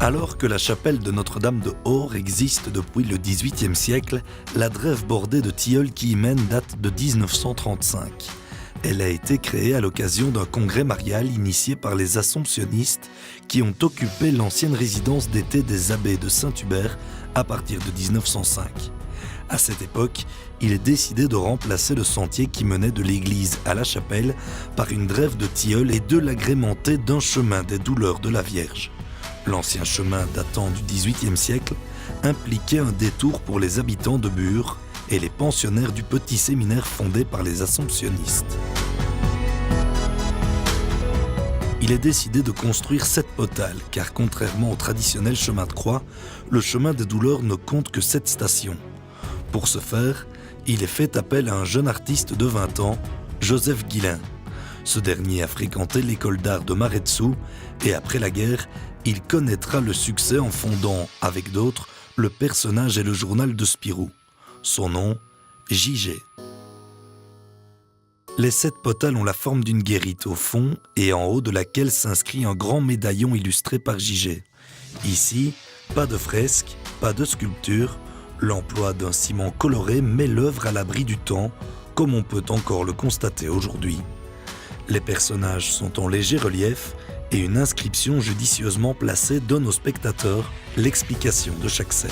Alors que la chapelle de Notre-Dame de Haure existe depuis le XVIIIe siècle, la drève bordée de tilleuls qui y mène date de 1935. Elle a été créée à l'occasion d'un congrès marial initié par les Assomptionnistes qui ont occupé l'ancienne résidence d'été des abbés de Saint-Hubert à partir de 1905. À cette époque, il est décidé de remplacer le sentier qui menait de l'église à la chapelle par une drève de tilleuls et de l'agrémenter d'un chemin des douleurs de la Vierge. L'ancien chemin datant du XVIIIe siècle impliquait un détour pour les habitants de Bure et les pensionnaires du petit séminaire fondé par les Assomptionnistes. Il est décidé de construire 7 potales, car contrairement au traditionnel chemin de croix, le chemin des douleurs ne compte que 7 stations. Pour ce faire, il est fait appel à un jeune artiste de 20 ans, Joseph Guillain. Ce dernier a fréquenté l'école d'art de Maretsou et après la guerre, il connaîtra le succès en fondant, avec d'autres, le personnage et le journal de Spirou. Son nom, Gigé. Les 7 potales ont la forme d'une guérite au fond et en haut de laquelle s'inscrit un grand médaillon illustré par Gigé. Ici, pas de fresque, pas de sculpture, l'emploi d'un ciment coloré met l'œuvre à l'abri du temps, comme on peut encore le constater aujourd'hui. Les personnages sont en léger relief et une inscription judicieusement placée donne aux spectateurs l'explication de chaque scène.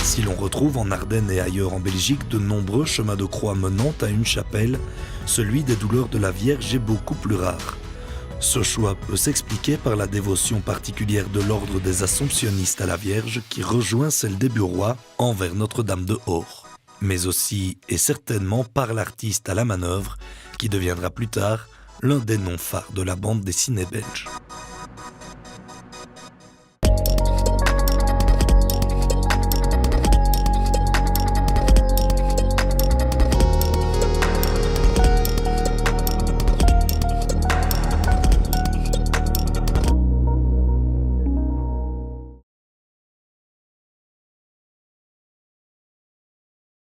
Si l'on retrouve en Ardennes et ailleurs en Belgique de nombreux chemins de croix menant à une chapelle, celui des douleurs de la Vierge est beaucoup plus rare. Ce choix peut s'expliquer par la dévotion particulière de l'ordre des Assomptionnistes à la Vierge qui rejoint celle des Burois envers Notre-Dame de Haure, mais aussi et certainement par l'artiste à la manœuvre qui deviendra plus tard l'un des noms phares de la bande dessinée belge.